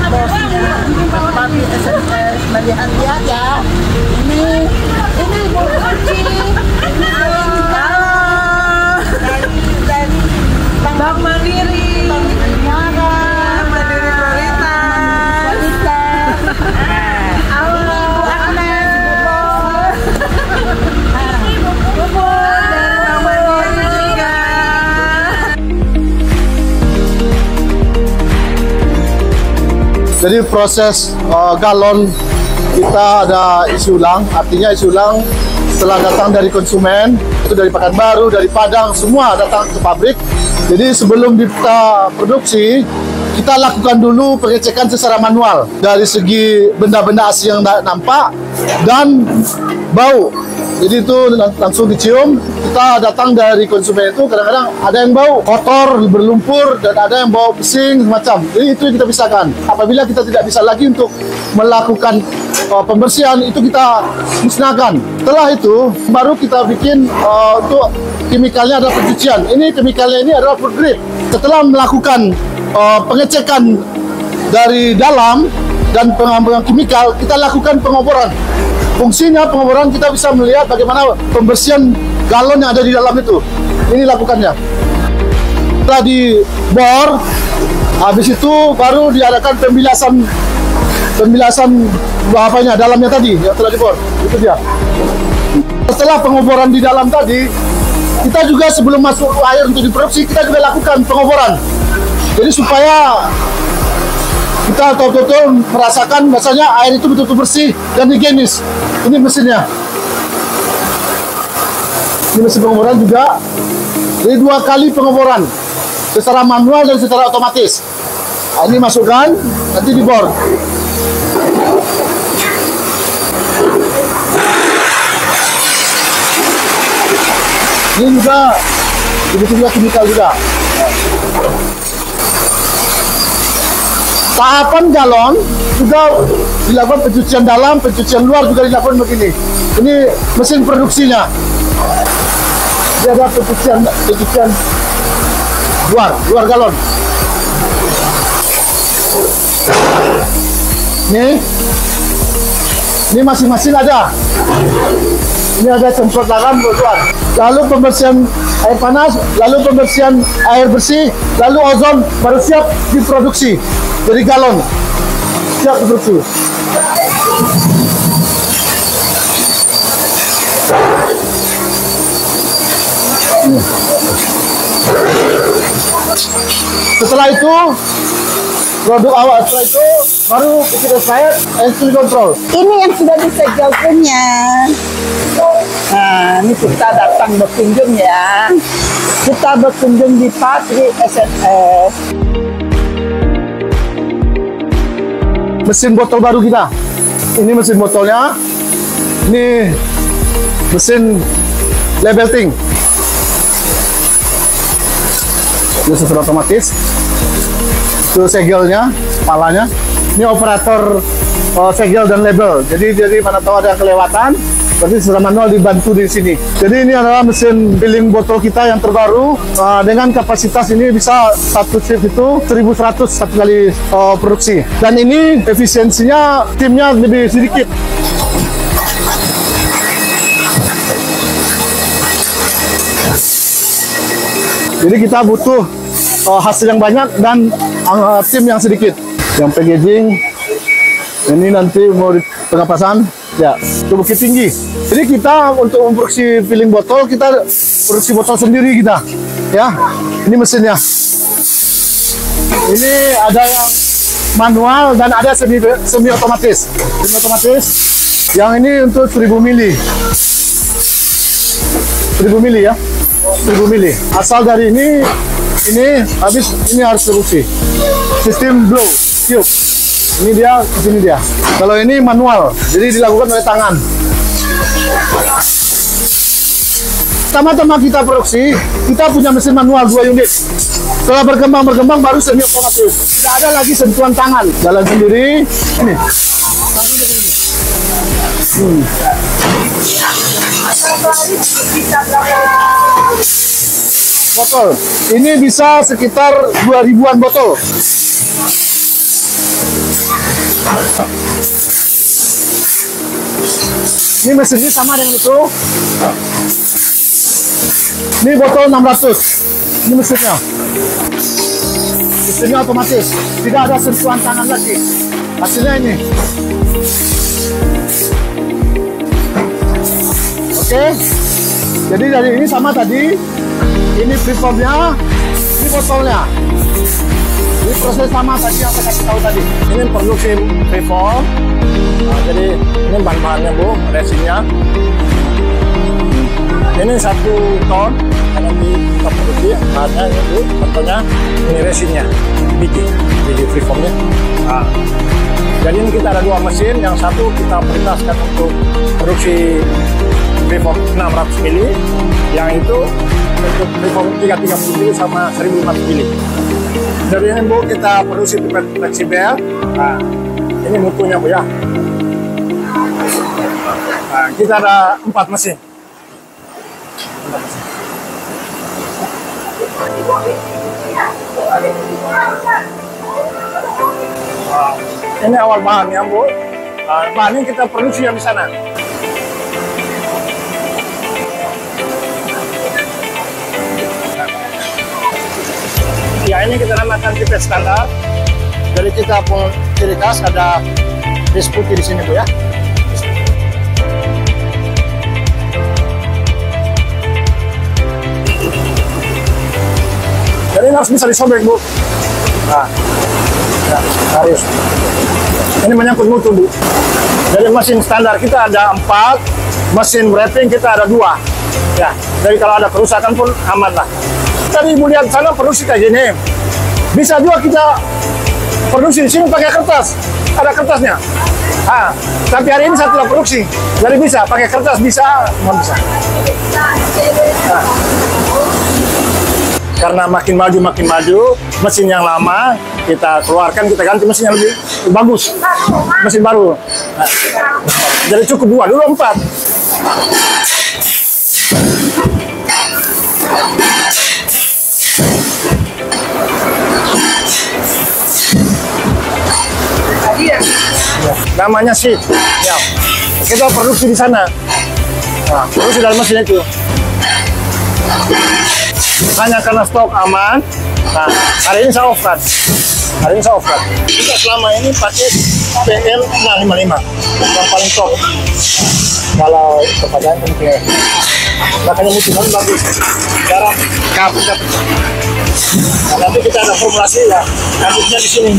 bosnya, papi SMS, melihat-lihat ya. Ini Bu Uci. Dari Bank Mandiri. Mandiri Kualitas. Ini Bu Agnes, Bu Bos dari Bank Mandiri juga. Jadi proses galon kita ada isi ulang, artinya isi ulang setelah datang dari konsumen, itu dari Pekanbaru, dari Padang, semua datang ke pabrik. Jadi sebelum kita produksi, kita lakukan dulu pengecekan secara manual dari segi benda-benda asing yang nampak dan bau. Jadi itu langsung dicium. Kita datang dari konsumen itu kadang-kadang ada yang bau kotor, berlumpur, dan ada yang bau pesing semacam. Jadi itu yang kita pisahkan. Apabila kita tidak bisa lagi untuk melakukan pembersihan, itu kita musnahkan. Setelah itu baru kita bikin untuk kemikalnya ada pencucian. Ini kemikalnya ini adalah food grade. Setelah melakukan pengecekan dari dalam dan pengambilan kimikal, kita lakukan pengoboran. Fungsinya pengoboran kita bisa melihat bagaimana pembersihan galon yang ada di dalam itu. Ini lakukannya. Setelah dibor, habis itu baru diadakan pembilasan apanya dalamnya tadi yang telah dibor. Itu dia. Setelah pengoboran di dalam tadi, kita juga sebelum masuk air untuk diproduksi, kita juga lakukan pengoboran. Jadi supaya kita betul-betul merasakan bahasanya air itu betul-betul bersih dan higienis. Ini mesinnya. Ini mesin pengoboran juga. Jadi 2 kali pengoboran, secara manual dan secara otomatis. Nah, ini masukkan, nanti dibor. Ini juga begitu juga kimikal juga. Tahapan galon juga dilakukan pencucian dalam, pencucian luar juga dilakukan begini. Ini mesin produksinya. Dia ada pencucian luar galon. Ini masing-masing ada. Ini ada semprot garam keluar. Lalu pembersihan air panas, lalu pembersihan air bersih, lalu ozon, baru siap diproduksi. Dari galon siap diproduksi. Setelah itu produk awal, setelah itu baru kita expired and still control. Ini yang sudah disegel punya. Nah, ini kita datang berkunjung ya. Kita berkunjung di pabrik SMS. Mesin botol baru kita. Ini mesin botolnya. Ini mesin labelting. Ini secara otomatis. Itu segelnya, kepalanya. Ini operator segel dan label. Jadi mana tahu ada kelewatan, berarti secara manual dibantu di sini. Jadi ini adalah mesin filling botol kita yang terbaru. Dengan kapasitas ini bisa satu shift itu 1100 satu kali produksi. Dan ini efisiensinya timnya lebih sedikit. Jadi kita butuh hasil yang banyak dan tim yang sedikit. Yang packaging ini nanti mau di pengapasan ya ke Bukit Tinggi. Jadi kita untuk memproduksi filling botol, kita produksi botol sendiri kita ya. Ini mesinnya. Ini ada yang manual dan ada semi otomatis. Semi otomatis yang ini untuk 1000 mili. 1000 mili ya. 1000 mili. Asal dari ini habis ini harus produksi. Sistem blow tube. Ini dia, sini dia. Kalau ini manual, jadi dilakukan oleh tangan. Pertama-tama kita produksi, kita punya mesin manual 2 unit. Setelah berkembang baru semi otomatis. Tidak ada lagi sentuhan tangan. Jalan sendiri. Ini. Botol. Ini bisa sekitar 2000-an botol. Ini mesinnya sama dengan itu. Ini botol 600. Ini mesinnya. Mesinnya otomatis, tidak ada sentuhan tangan lagi. Hasilnya ini. Oke. Jadi dari ini sama tadi. Ini preformnya, ini botolnya. Ini proses sama tadi yang saya kasih tahu tadi. Ini produksi preform. Nah, jadi ini bahan-bahannya Bu, resinnya. Ini 1 ton yang nanti kita produksi. Bahannya ini Bu, contohnya ini resinnya, biji preformnya. Nah, jadi ini kita ada 2 mesin, yang satu kita prioritaskan untuk produksi preform 600 mili, yang itu untuk preform 330 mili sama 1500 mili. Jadi ini Bu, kita produksi pipet fleksibel. Nah, ini mutunya Bu ya. Nah, kita ada 4 mesin. Nah, ini awal bahannya Bu. Nah, bahan ini kita produksi yang di sana. Ya, ini kita namakan pipet standar. Jadi kita pun ciri khas ada dis putih di sini Bu ya. Jadi ini harus bisa disobek Bu. Nah, ya, harus. Ini menyangkut mutu Bu. Jadi mesin standar kita ada 4, mesin wrapping kita ada 2. Ya, jadi kalau ada kerusakan pun aman lah. Tadi Ibu lihat sana produksi kayak gini. Bisa juga kita produksi di sini pakai kertas. Ada kertasnya. Ah, tapi hari ini saya telah produksi. Jadi bisa pakai kertas, bisa, mau bisa. Nah. Karena makin maju, mesin yang lama kita keluarkan, kita ganti mesin yang lebih bagus, mesin baru. Nah, jadi cukup 2, dulu 4. Namanya sheet. Ya, kita produksi di sana. Nah, produksi dalam mesin itu. Hanya karena stok aman. Nah, hari ini saya off-kan. Kita selama ini pakai PL 655 yang paling top. Kalau kepadanya mungkin makanya mutu kan bagus. Jarak kabut. Nah, nanti kita ada formulasi ya. Kabutnya di sini.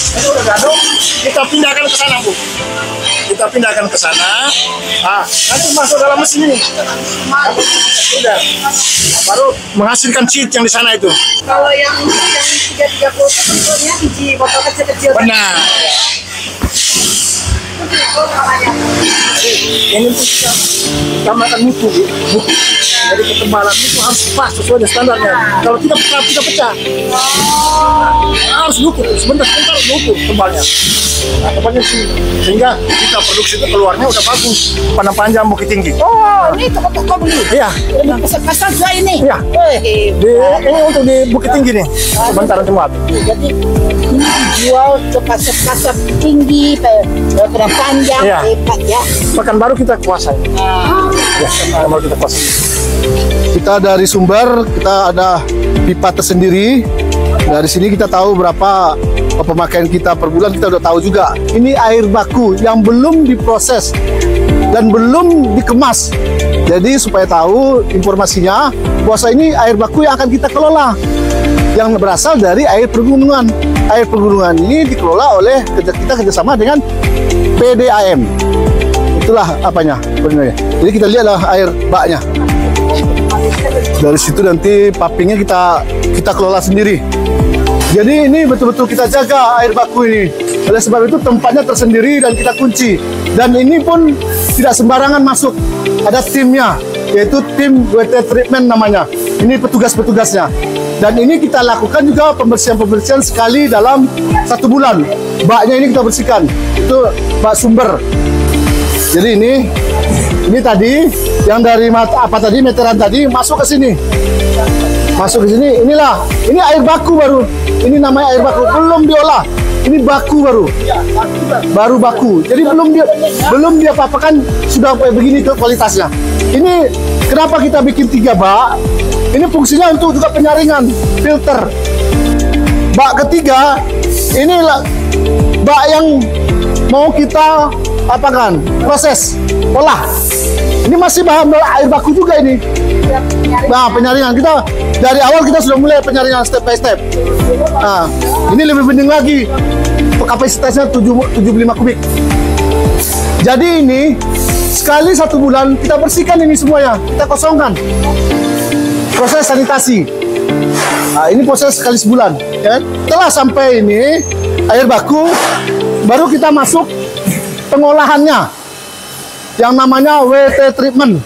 Ini udah gaduh, kita pindahkan ke sana Bu. Kita pindahkan ke sana. Nah, nanti masuk dalam mesin ini. Sudah. Baru menghasilkan sheet yang di sana itu. Kalau yang 330 itu bentuknya biji botol kecil-kecil. Benar. Ini pun kita tambahkan mutu, Bu. Jadi ketebalan itu harus pas sesuai dengan standarnya. Kalau tidak pecah. Harus ukur, sebentar ukur tebalnya. Nah, tebalnya sih, sehingga kita produksi itu keluarnya udah bagus, pandang panjang, bukit tinggi. Oh, ini toko-toko beli. Iya. Pasar juga ini. Iya. Ini untuk di bukit tinggi nih. Sebentar nanti muat. Jadi ini dijual ke pasar-pasar tinggi, pandang panjang, Iya. hebat ya. Pekanbaru kita kuasai. Ya, Pekanbaru kita kuasai. Kita dari sumber, kita ada pipa tersendiri. Dari sini kita tahu berapa pemakaian kita per bulan, kita udah tahu juga. Ini air baku yang belum diproses dan belum dikemas. Jadi supaya tahu informasinya, bahwa ini air baku yang akan kita kelola, yang berasal dari air pegunungan. Air pegunungan ini dikelola oleh kita kerjasama dengan PDAM. Itulah apanya. Jadi kita lihatlah air baknya. Dari situ nanti pumpingnya kita kelola sendiri. Jadi ini betul-betul kita jaga air baku ini. Oleh sebab itu tempatnya tersendiri dan kita kunci. Dan ini pun tidak sembarangan masuk. Ada timnya, yaitu tim water treatment namanya. Ini petugas-petugasnya. Dan ini kita lakukan juga pembersihan-pembersihan sekali dalam 1 bulan. Baknya ini kita bersihkan. Itu bak sumber. Jadi ini tadi yang dari meteran tadi masuk ke sini. Inilah, ini air baku baru. Ini namanya air baku, belum diolah. Ini baku baru. Baru baku. Jadi belum dia apa-apakan sudah kayak begini tuh kualitasnya. Ini kenapa kita bikin 3 bak? Ini fungsinya untuk juga penyaringan filter. Bak ketiga, ini bak yang mau kita apakan? Proses, olah. Ini masih bahan air baku juga ini. Nah, penyaringan kita dari awal kita sudah mulai penyaringan step by step. Nah, ini lebih bening lagi. Kapasitasnya 75 kubik. Jadi ini sekali 1 bulan kita bersihkan ini semuanya, kita kosongkan. Proses sanitasi. Nah, ini proses sekali sebulan. Ya. Setelah sampai ini air baku, baru kita masuk pengolahannya. Yang namanya WT treatment.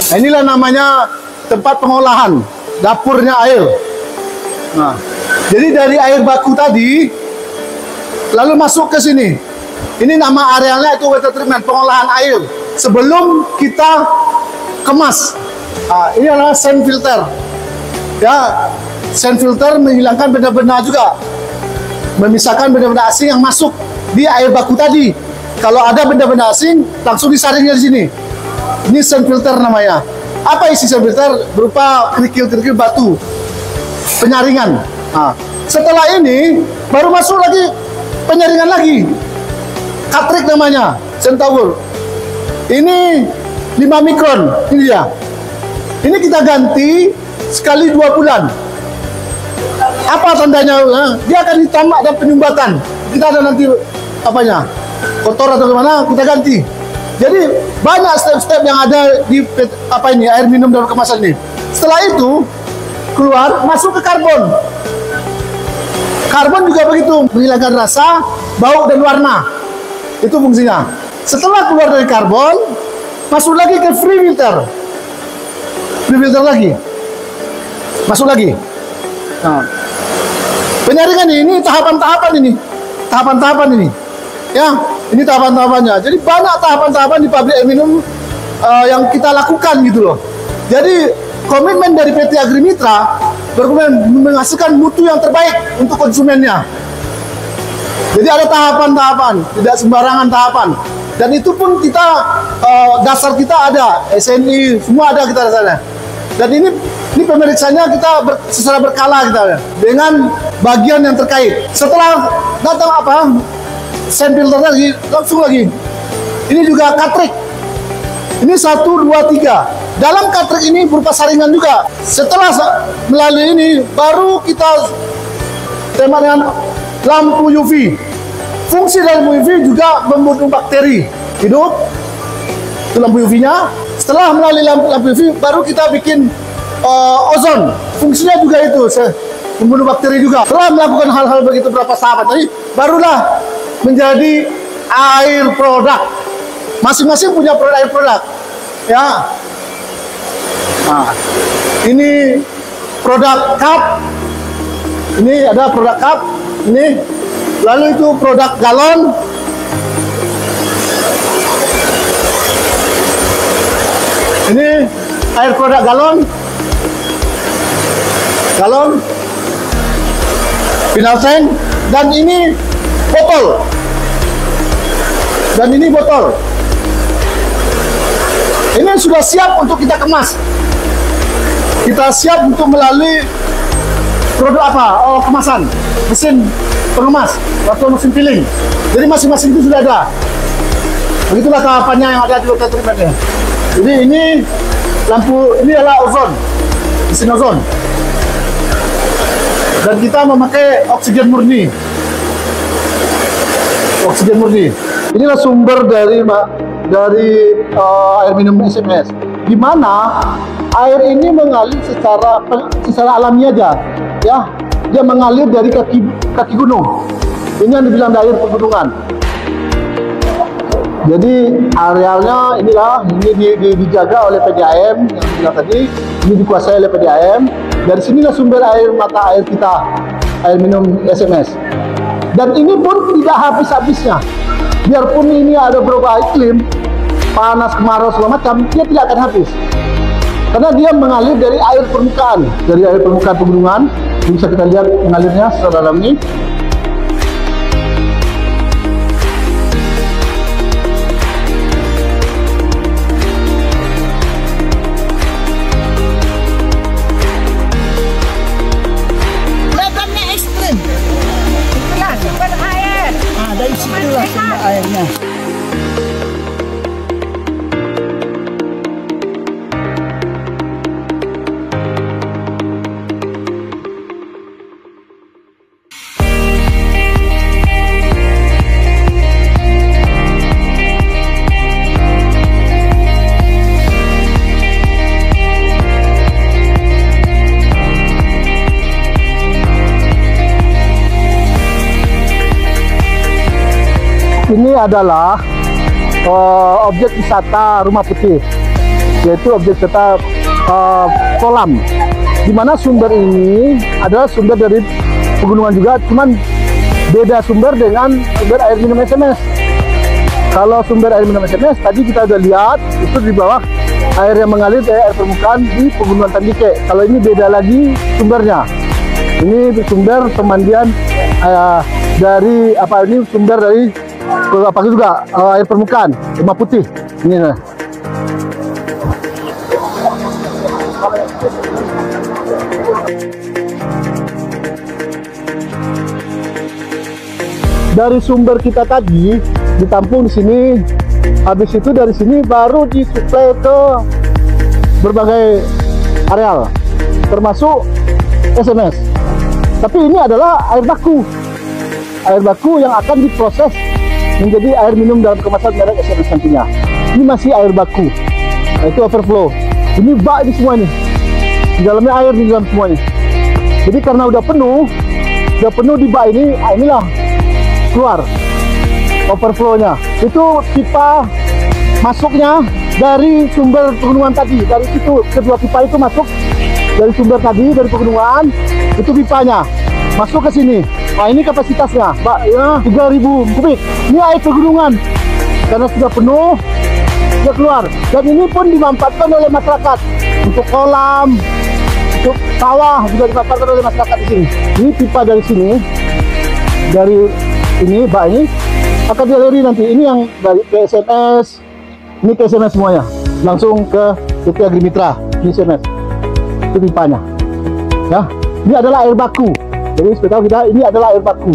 Nah, inilah namanya tempat pengolahan, dapurnya air. Nah, jadi dari air baku tadi, lalu masuk ke sini. Ini nama arealnya itu water treatment, pengolahan air. Sebelum kita kemas. Nah, ini adalah sand filter. Ya, sand filter menghilangkan benda-benda juga. Memisahkan benda-benda asing yang masuk di air baku tadi. Kalau ada benda-benda asing, langsung disaringnya di sini. Ini sand filter namanya. Apa isi sand filter? Berupa kerikil-kerikil batu. Penyaringan. Nah, setelah ini baru masuk lagi penyaringan lagi. Katrik namanya, Centaur. Ini 5 mikron, ini dia. Ini kita ganti sekali 2 bulan. Apa tandanya? Dia akan ditambah dan penyumbatan. Kita ada nanti apanya? Kotor atau gimana, kita ganti. Jadi banyak step-step yang ada di air minum dalam kemasan ini. Setelah itu keluar, masuk ke karbon. Karbon juga begitu, menghilangkan rasa, bau dan warna. Itu fungsinya. Setelah keluar dari karbon, masuk lagi ke free filter. Free filter lagi. Masuk lagi. Nah, penyaringan ini tahapan-tahapan ini. Tahapan-tahapan ini. Ya, ini tahapan-tahapannya. Jadi banyak tahapan-tahapan di pabrik air minum yang kita lakukan gitu loh. Jadi komitmen dari PT Agrimitra berkomitmen menghasilkan mutu yang terbaik untuk konsumennya. Jadi ada tahapan-tahapan, tidak sembarangan tahapan. Dan itu pun kita dasar kita ada, SNI semua ada kita dasarnya. Dan ini pemeriksaannya kita secara berkala kita dengan bagian yang terkait. Setelah datang apa? Sand filter lagi, langsung lagi. Ini juga katrik. Ini 1, 2, 3. Dalam katrik ini berupa saringan juga. Setelah melalui ini, baru kita tembak dengan lampu UV. Fungsi lampu UV juga membunuh bakteri hidup. Itu lampu UV-nya. Setelah melalui lampu UV, baru kita bikin ozon. Fungsinya juga itu, membunuh bakteri juga. Setelah melakukan hal-hal begitu berapa sahabat tadi, barulah menjadi air produk. Masing-masing punya air produk. Ya. Nah, ini produk cup. Ini ada produk cup. Ini. Lalu itu produk galon. Ini air produk galon. Galon. Final tank. Dan ini botol. Dan ini botol. Ini sudah siap untuk kita kemas. Kita siap untuk melalui produk apa? Oh, kemasan. Mesin pengemas atau mesin filling. Jadi masing-masing itu sudah ada. Begitulah tahapannya yang ada di water treatment-nya. Jadi ini lampu, ini adalah ozon. Mesin ozon. Dan kita memakai oksigen murni. Oksigen murni. Inilah sumber dari air minum SMS. Di mana air ini mengalir secara alami aja, ya. Dia mengalir dari kaki gunung. Ini yang dibilang air pegunungan. Jadi arealnya inilah, ini dijaga oleh PDAM yang bilang tadi. Ini dikuasai oleh PDAM. Dari sinilah sumber air mata air kita, air minum SMS. Dan ini pun tidak habis-habisnya. Biarpun ini ada beberapa iklim, panas, kemarau, segala macam, dia tidak akan habis. Karena dia mengalir dari air permukaan, pegunungan. Bisa kita lihat mengalirnya secara dalam ini. Ini adalah objek wisata Rumah Putih, yaitu objek wisata kolam, di mana sumber ini adalah sumber dari pegunungan juga, cuman beda sumber dengan sumber air minum SMS. Kalau sumber air minum SMS tadi kita udah lihat, itu di bawah air yang mengalir dari air permukaan di Pegunungan Tandike. Kalau ini beda lagi sumbernya. Ini sumber pemandian dari apa ini sumber dari apa juga air permukaan Rumah Putih. Ini nah. Dari sumber kita tadi ditampung di sini, habis itu dari sini baru disuplai ke berbagai areal, termasuk SMS. Tapi ini adalah air baku yang akan diproses menjadi air minum dalam kemasan merek SMS nantinya. Ini masih air baku, nah, itu overflow. Ini bak ini semua ini, di dalamnya air di dalam semua ini. Jadi karena udah penuh di bak ini, inilah keluar overflow-nya. Itu pipa masuknya dari sumber pegunungan tadi. Dari situ kedua pipa itu masuk dari sumber tadi dari pegunungan, itu pipanya masuk ke sini. Nah, ini kapasitasnya, Pak, ya 3000 kubik. Ini air pegunungan. Karena sudah penuh, dia keluar. Dan ini pun dimanfaatkan oleh masyarakat untuk kolam, untuk sawah juga dimanfaatkan oleh masyarakat di sini. Ini pipa dari sini, dari ini bak ini akan dialiri nanti. Ini yang dari PSMS, ini PSMS semuanya langsung ke PT Agri Mitra. Ini SMS, itu pipanya ya. Ini adalah air baku, jadi supaya tahu kita ini adalah air baku,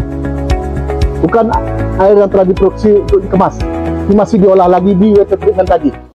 bukan air yang telah diproduksi untuk dikemas. Ini masih diolah lagi di water treatment tadi.